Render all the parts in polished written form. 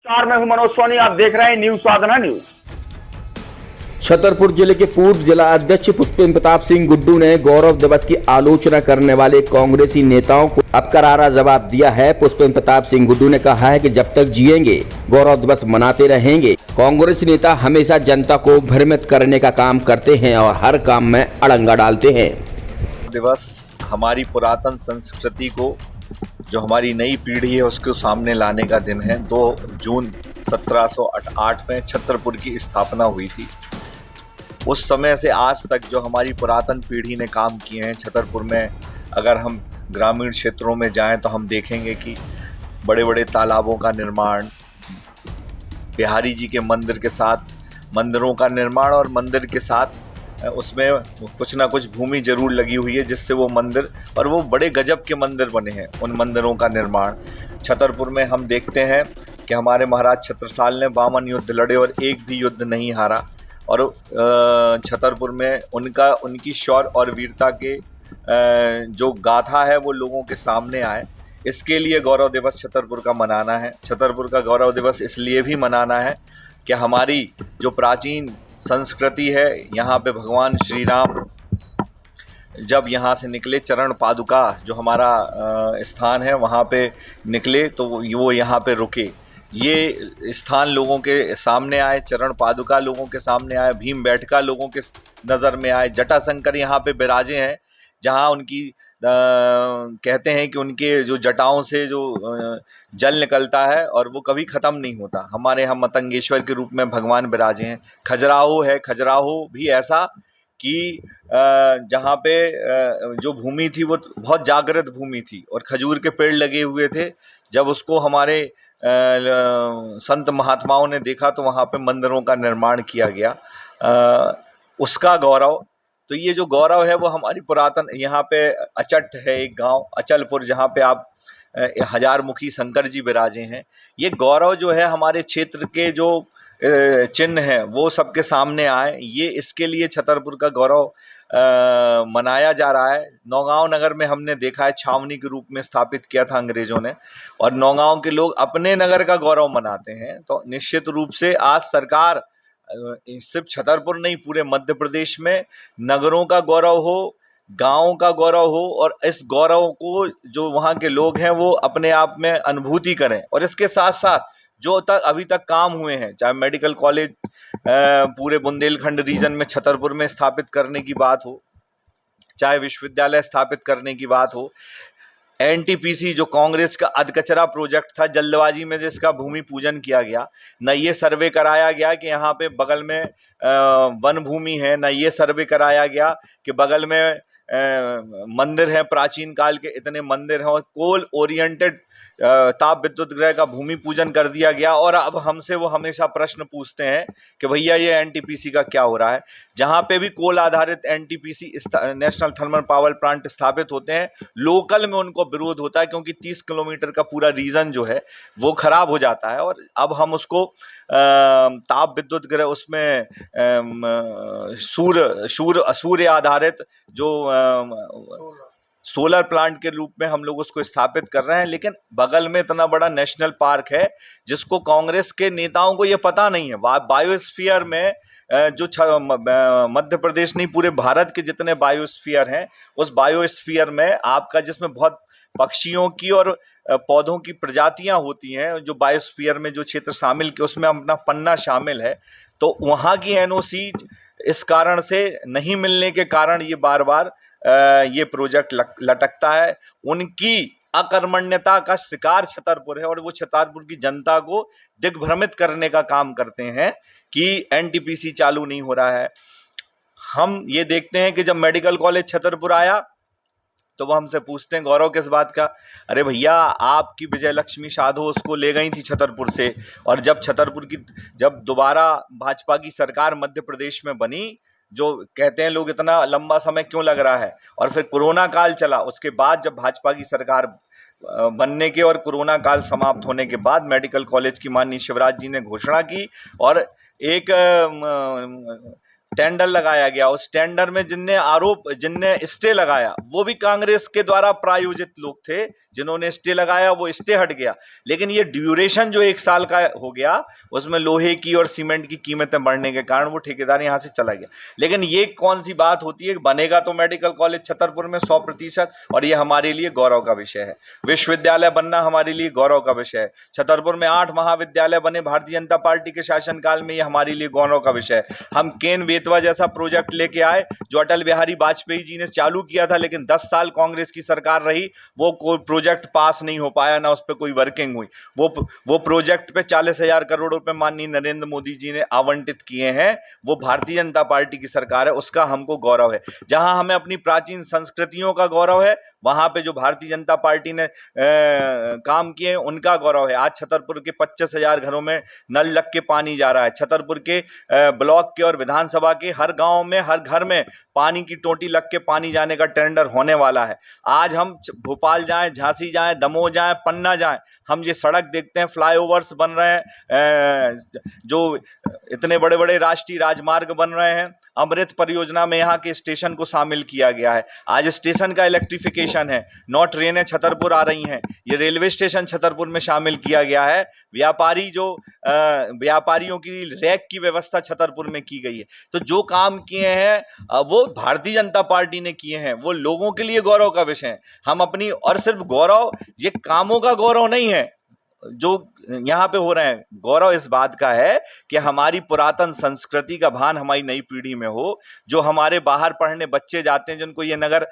नमस्कार, मैं हूं मनोज सोनी। आप देख रहे हैं न्यूज साधना न्यूज। छतरपुर जिले के पूर्व जिला अध्यक्ष पुष्पेंद्र प्रताप सिंह गुड्डू ने गौरव दिवस की आलोचना करने वाले कांग्रेसी नेताओं को अब करारा जवाब दिया है। पुष्पेंद्र प्रताप सिंह गुड्डू ने कहा है कि जब तक जिएंगे गौरव दिवस मनाते रहेंगे। कांग्रेस नेता हमेशा जनता को भ्रमित करने का काम करते हैं और हर काम में अड़ंगा डालते हैं। दिवस हमारी पुरातन संस्कृति को, जो हमारी नई पीढ़ी है, उसको सामने लाने का दिन है। 2 जून 1708 में छतरपुर की स्थापना हुई थी। उस समय से आज तक जो हमारी पुरातन पीढ़ी ने काम किए हैं छतरपुर में, अगर हम ग्रामीण क्षेत्रों में जाएं तो हम देखेंगे कि बड़े बड़े तालाबों का निर्माण, बिहारी जी के मंदिर के साथ मंदिरों का निर्माण, और मंदिर के साथ उसमें कुछ ना कुछ भूमि जरूर लगी हुई है जिससे वो मंदिर, और वो बड़े गजब के मंदिर बने हैं। उन मंदिरों का निर्माण छतरपुर में हम देखते हैं कि हमारे महाराज छत्रसाल ने 52 युद्ध लड़े और एक भी युद्ध नहीं हारा। और छतरपुर में उनकी शौर्य और वीरता के जो गाथा है वो लोगों के सामने आए। इसके लिए गौरव दिवस छतरपुर का मनाना है। छतरपुर का गौरव दिवस इसलिए भी मनाना है कि हमारी जो प्राचीन संस्कृति है, यहाँ पे भगवान श्री राम जब यहाँ से निकले, चरण पादुका जो हमारा स्थान है वहाँ पे निकले, तो वो यहाँ पे रुके। ये स्थान लोगों के सामने आए, चरण पादुका लोगों के सामने आए, भीम बैठका लोगों के नज़र में आए, जटाशंकर यहाँ पे विराजे हैं, जहाँ उनकी कहते हैं कि उनके जो जटाओं से जो जल निकलता है और वो कभी ख़त्म नहीं होता। हमारे यहाँ मतंगेश्वर के रूप में भगवान विराजे हैं। खजुराहो है, खजुराहो भी ऐसा कि जहाँ पे जो भूमि थी वो बहुत जागृत भूमि थी और खजूर के पेड़ लगे हुए थे। जब उसको हमारे संत महात्माओं ने देखा तो वहाँ पे मंदिरों का निर्माण किया गया। उसका गौरव, तो ये जो गौरव है वो हमारी पुरातन, यहाँ पे अचट है एक गांव अचलपुर, जहाँ पे आप हजारमुखी शंकर जी विराजे हैं। ये गौरव जो है हमारे क्षेत्र के जो चिन्ह हैं वो सबके सामने आए। ये इसके लिए छतरपुर का गौरव मनाया जा रहा है। नौगांव नगर में हमने देखा है, छावनी के रूप में स्थापित किया था अंग्रेजों ने, और नौगांव के लोग अपने नगर का गौरव मनाते हैं। तो निश्चित रूप से आज सरकार सिर्फ छतरपुर नहीं, पूरे मध्य प्रदेश में नगरों का गौरव हो, गाँव का गौरव हो, और इस गौरव को जो वहाँ के लोग हैं वो अपने आप में अनुभूति करें। और इसके साथ साथ जो अभी तक काम हुए हैं, चाहे मेडिकल कॉलेज पूरे बुंदेलखंड रीजन में छतरपुर में स्थापित करने की बात हो, चाहे विश्वविद्यालय स्थापित करने की बात हो, एनटीपीसी जो कांग्रेस का अधकचरा प्रोजेक्ट था, जल्दबाजी में जिसका भूमि पूजन किया गया, न ये सर्वे कराया गया कि यहाँ पे बगल में वन भूमि है, न ये सर्वे कराया गया कि बगल में मंदिर है, प्राचीन काल के इतने मंदिर हैं, और कोल ओरिएंटेड ताप विद्युत गृह का भूमि पूजन कर दिया गया। और अब हमसे वो हमेशा प्रश्न पूछते हैं कि भैया ये एनटीपीसी का क्या हो रहा है। जहाँ पे भी कोल आधारित NTPC national thermal power plant स्थापित होते हैं, लोकल में उनको विरोध होता है, क्योंकि 30 किलोमीटर का पूरा रीजन जो है वो खराब हो जाता है। और अब हम उसको ताप विद्युत गृह, उसमें सूर्य आधारित जो सोलर प्लांट के रूप में हम लोग उसको स्थापित कर रहे हैं। लेकिन बगल में इतना बड़ा नेशनल पार्क है जिसको कांग्रेस के नेताओं को ये पता नहीं है। बायोस्फीयर में जो मध्य प्रदेश नहीं, पूरे भारत के जितने बायोस्फीयर हैं, उस बायोस्फीयर में आपका, जिसमें बहुत पक्षियों की और पौधों की प्रजातियां होती हैं, जो बायोस्फीयर में जो क्षेत्र शामिल के, उसमें अपना पन्ना शामिल है। तो वहाँ की एनओसी इस कारण से नहीं मिलने के कारण ये बार बार ये प्रोजेक्ट लटकता है। उनकी अकर्मण्यता का शिकार छतरपुर है, और वो छतरपुर की जनता को दिग्भ्रमित करने का काम करते हैं कि एनटीपीसी चालू नहीं हो रहा है। हम ये देखते हैं कि जब मेडिकल कॉलेज छतरपुर आया तो वो हमसे पूछते हैं गौरव किस बात का। अरे भैया, आपकी विजय लक्ष्मी साधो उसको ले गई थी छतरपुर से, और जब दोबारा भाजपा की सरकार मध्य प्रदेश में बनी, जो कहते हैं लोग इतना लंबा समय क्यों लग रहा है, और फिर कोरोना काल चला, उसके बाद जब भाजपा की सरकार बनने के और कोरोना काल समाप्त होने के बाद मेडिकल कॉलेज की माननीय शिवराज जी ने घोषणा की, और एक टेंडर लगाया गया। उस टेंडर में जिनने स्टे लगाया वो भी कांग्रेस के द्वारा प्रायोजित लोग थे, जिन्होंने स्टे लगाया वो स्टे हट गया, लेकिन ये ड्यूरेशन जो 1 साल का हो गया उसमें लोहे की और सीमेंट की कीमतें बढ़ने के कारण वो ठेकेदार यहां से चला गया। लेकिन ये कौन सी बात होती है, बनेगा तो मेडिकल कॉलेज छतरपुर में 100%, और ये हमारे लिए गौरव का विषय है। विश्वविद्यालय बनना हमारे लिए गौरव का विषय है। छतरपुर में 8 महाविद्यालय बने भारतीय जनता पार्टी के शासनकाल में, ये हमारे लिए गौरव का विषय है। हम केन बेतवा जैसा प्रोजेक्ट लेके आए जो अटल बिहारी वाजपेयी जी ने चालू किया था, लेकिन 10 साल कांग्रेस की सरकार रही, वो कोई प्रोजेक्ट पास नहीं हो पाया, ना उस पर कोई वर्किंग हुई। वो प्रोजेक्ट पे 40,000 करोड़ रुपए माननीय नरेंद्र मोदी जी ने आवंटित किए हैं। वो भारतीय जनता पार्टी की सरकार है, उसका हमको गौरव है। जहां हमें अपनी प्राचीन संस्कृतियों का गौरव है, वहां पे जो भारतीय जनता पार्टी ने काम किए उनका गौरव है। आज छतरपुर के 25,000 घरों में नल लग के पानी जा रहा है। छतरपुर के ब्लॉक के और विधानसभा के हर गांव में, हर घर में पानी की टोटी लग के पानी जाने का टेंडर होने वाला है। आज हम भोपाल जाएं, झांसी जाएं, दमोह जाएं, पन्ना जाएं, हम ये सड़क देखते हैं, फ्लाईओवर्स बन रहे हैं, जो इतने बड़े बड़े राष्ट्रीय राजमार्ग बन रहे हैं। अमृत परियोजना में यहाँ के स्टेशन को शामिल किया गया है। आज स्टेशन का इलेक्ट्रिफिकेशन है, 9 ट्रेनें छतरपुर आ रही हैं, ये रेलवे स्टेशन छतरपुर में शामिल किया गया है। व्यापारियों की रैक की व्यवस्था छतरपुर में की गई है। तो जो काम किए हैं वो भारतीय जनता पार्टी ने किए हैं, वो लोगों के लिए गौरव का विषय है। हम अपनी, और सिर्फ गौरव, ये कामों का गौरव नहीं है जो यहाँ पे हो रहे हैं, गौरव इस बात का है कि हमारी पुरातन संस्कृति का भान हमारी नई पीढ़ी में हो। जो हमारे बाहर पढ़ने बच्चे जाते हैं, जिनको ये नगर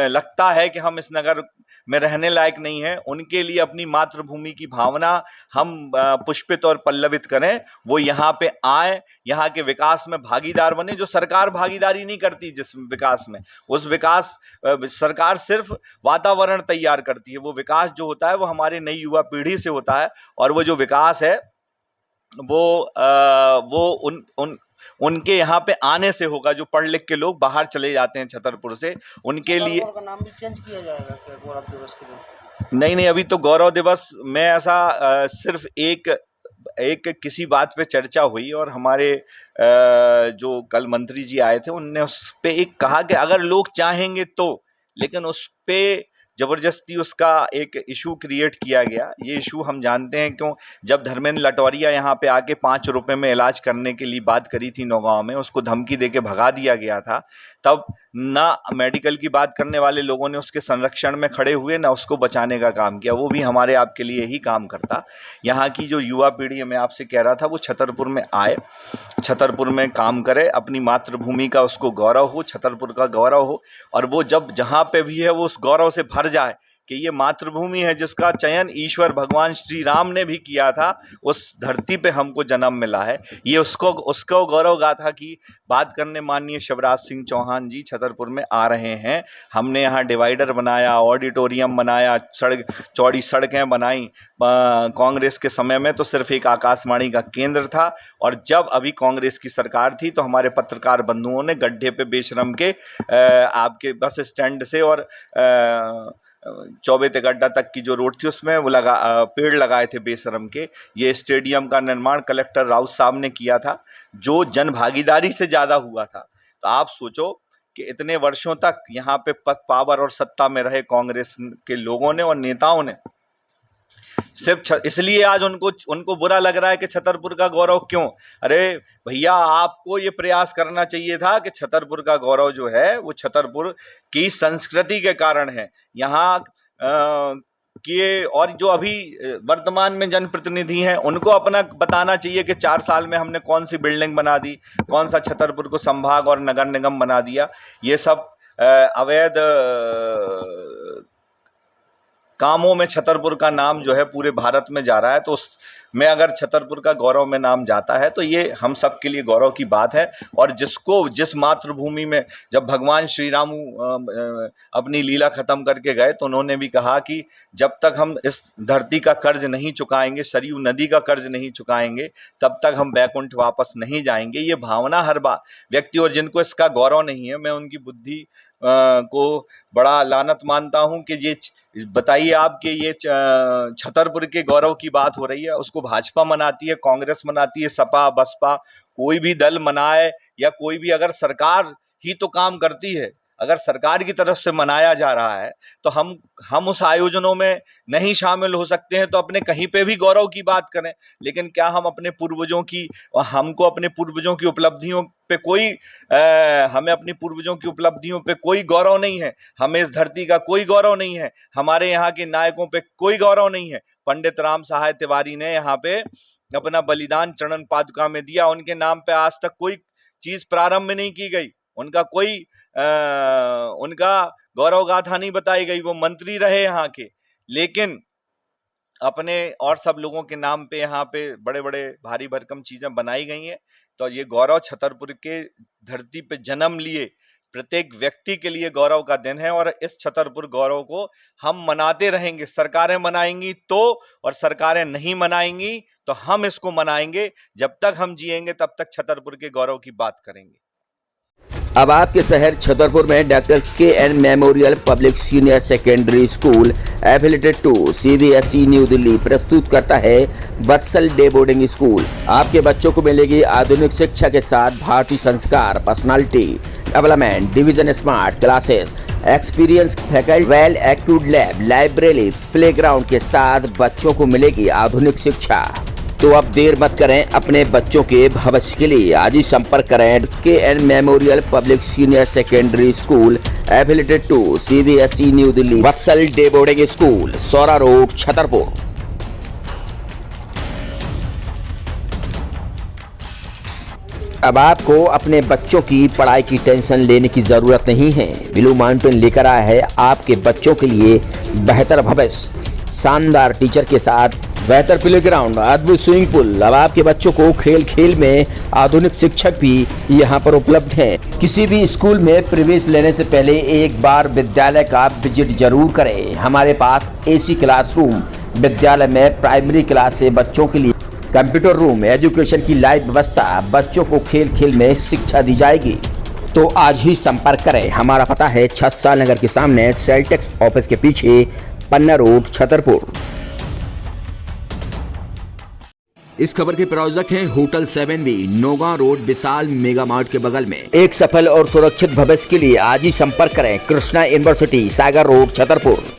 लगता है कि हम इस नगर में रहने लायक नहीं है, उनके लिए अपनी मातृभूमि की भावना हम पुष्पित और पल्लवित करें। वो यहाँ पे आए, यहाँ के विकास में भागीदार बने। जो सरकार भागीदारी नहीं करती जिस विकास में, उस विकास सरकार सिर्फ वातावरण तैयार करती है। वो विकास जो होता है वो हमारे नई युवा पीढ़ी से होता है, और वो जो विकास है वो उनके यहाँ पे आने से होगा। जो पढ़ लिख के लोग बाहर चले जाते हैं छतरपुर से, उनके लिए का नाम भी चेंज किया जाएगा क्या गौरव दिवस के दिन? नहीं, अभी तो गौरव दिवस में ऐसा सिर्फ एक किसी बात पे चर्चा हुई, और हमारे जो कल मंत्री जी आए थे उनने उस पे एक कहा कि अगर लोग चाहेंगे तो, लेकिन उस पे जबरदस्ती उसका एक इशू क्रिएट किया गया। ये इशू हम जानते हैं क्यों। जब धर्मेंद्र लटोरिया यहाँ पे आके 5 रुपए में इलाज करने के लिए बात करी थी नौगांव में, उसको धमकी देके भगा दिया गया था, तब ना मेडिकल की बात करने वाले लोगों ने उसके संरक्षण में खड़े हुए, ना उसको बचाने का काम किया। वो भी हमारे आपके लिए ही काम करता। यहाँ की जो युवा पीढ़ी, मैं आपसे कह रहा था, वो छतरपुर में आए, छतरपुर में काम करे, अपनी मातृभूमि का उसको गौरव हो, छतरपुर का गौरव हो, और वो जब जहाँ पे भी है वो उस गौरव से भर जाए कि ये मातृभूमि है जिसका चयन ईश्वर भगवान श्री राम ने भी किया था, उस धरती पे हमको जन्म मिला है। ये उसको गौरव गाथा की बात करने माननीय शिवराज सिंह चौहान जी छतरपुर में आ रहे हैं। हमने यहाँ डिवाइडर बनाया, ऑडिटोरियम बनाया, चौड़ी सड़कें बनाई। कांग्रेस के समय में तो सिर्फ एक आकाशवाणी का केंद्र था, और जब अभी कांग्रेस की सरकार थी तो हमारे पत्रकार बंधुओं ने गड्ढे पे बेशरम के आपके बस स्टैंड से और चौबे ते गड्ढा तक की जो रोड थी उसमें वो पेड़ लगाए थे बेशरम के। ये स्टेडियम का निर्माण कलेक्टर राउत साहब ने किया था, जो जन भागीदारी से ज़्यादा हुआ था। तो आप सोचो कि इतने वर्षों तक यहाँ पे पावर और सत्ता में रहे कांग्रेस के लोगों ने और नेताओं ने सिर्फ इसलिए आज उनको बुरा लग रहा है कि छतरपुर का गौरव क्यों। अरे भैया, आपको ये प्रयास करना चाहिए था कि छतरपुर का गौरव जो है वो छतरपुर की संस्कृति के कारण है। यहाँ किए, और जो अभी वर्तमान में जनप्रतिनिधि हैं उनको अपना बताना चाहिए कि 4 साल में हमने कौन सी बिल्डिंग बना दी, कौन सा छतरपुर को संभाग और नगर निगम बना दिया। ये सब अवैध कामों में छतरपुर का नाम जो है पूरे भारत में जा रहा है। तो उसमें अगर छतरपुर का गौरव में नाम जाता है तो ये हम सब के लिए गौरव की बात है। और जिस मातृभूमि में जब भगवान श्री राम अपनी लीला खत्म करके गए तो उन्होंने भी कहा कि जब तक हम इस धरती का कर्ज नहीं चुकाएंगे, सरयू नदी का कर्ज नहीं चुकाएंगे, तब तक हम बैकुंठ वापस नहीं जाएंगे। ये भावना हर व्यक्ति, और जिनको इसका गौरव नहीं है, मैं उनकी बुद्धि को बड़ा लानत मानता हूं कि ये बताइए आप कि ये छतरपुर के गौरव की बात हो रही है, उसको भाजपा मनाती है, कांग्रेस मनाती है, सपा बसपा कोई भी दल मनाए, या कोई भी, अगर सरकार ही तो काम करती है, अगर सरकार की तरफ से मनाया जा रहा है तो हम उस आयोजनों में नहीं शामिल हो सकते हैं तो अपने कहीं पे भी गौरव की बात करें, लेकिन क्या हम अपने पूर्वजों की हमको अपने पूर्वजों की उपलब्धियों पे कोई हमें अपनी पूर्वजों की उपलब्धियों पे कोई गौरव नहीं है, हमें इस धरती का कोई गौरव नहीं है, हमारे यहाँ के नायकों पे कोई गौरव नहीं है। पंडित राम सहाय तिवारी ने यहाँ पे अपना बलिदान चरण पादुका में दिया, उनके नाम पे आज तक कोई चीज प्रारंभ नहीं की गई, उनका कोई उनका गौरव गाथा नहीं बताई गई, वो मंत्री रहे यहाँ के, लेकिन अपने और सब लोगों के नाम पे यहाँ पे बड़े बड़े भारी भरकम चीजें बनाई गई हैं। तो ये गौरव छतरपुर के धरती पे जन्म लिए प्रत्येक व्यक्ति के लिए गौरव का दिन है और इस छतरपुर गौरव को हम मनाते रहेंगे। सरकारें मनाएंगी तो, और सरकारें नहीं मनाएंगी तो हम इसको मनाएंगे। जब तक हम जिएंगे तब तक छतरपुर के गौरव की बात करेंगे। अब आपके शहर छतरपुर में doctor KN. Memorial public senior secondary school affiliated to CBSE new Delhi प्रस्तुत करता है वत्सल डे बोर्डिंग स्कूल। आपके बच्चों को मिलेगी आधुनिक शिक्षा के साथ भारतीय संस्कार, personality development, division smart classes, experience faculty, well accrued lab, library, playground के साथ बच्चों को मिलेगी आधुनिक शिक्षा। तो अब देर मत करें, अपने बच्चों के भविष्य के लिए आज ही संपर्क करें KN. Memorial public senior secondary school affiliated to CBSE new Delhi, Vatsal day boarding school, Saura road, Chhatarpur. अब आपको अपने बच्चों की पढ़ाई की टेंशन लेने की जरूरत नहीं है। ब्लू माउंटेन लेकर आया है आपके बच्चों के लिए बेहतर भविष्य, शानदार टीचर के साथ बेहतर प्लेग्राउंड, अद्भुत स्विमिंग पूल। अब आपके बच्चों को खेल खेल में आधुनिक शिक्षक भी यहाँ पर उपलब्ध हैं। किसी भी स्कूल में प्रवेश लेने से पहले एक बार विद्यालय का विजिट जरूर करें। हमारे पास AC क्लासरूम, विद्यालय में प्राइमरी क्लास से बच्चों के लिए कंप्यूटर रूम, एजुकेशन की लाइव व्यवस्था, बच्चों को खेल खेल में शिक्षा दी जाएगी। तो आज ही संपर्क करें। हमारा पता है छत्साल नगर के सामने सेलटेक्स ऑफिस के पीछे, पन्ना रोड, छतरपुर। इस खबर के प्रायोजक हैं होटल 7B, नौगांव रोड, विशाल मेगा मार्ट के बगल में। एक सफल और सुरक्षित भविष्य के लिए आज ही संपर्क करें कृष्णा यूनिवर्सिटी, सागर रोड, छतरपुर।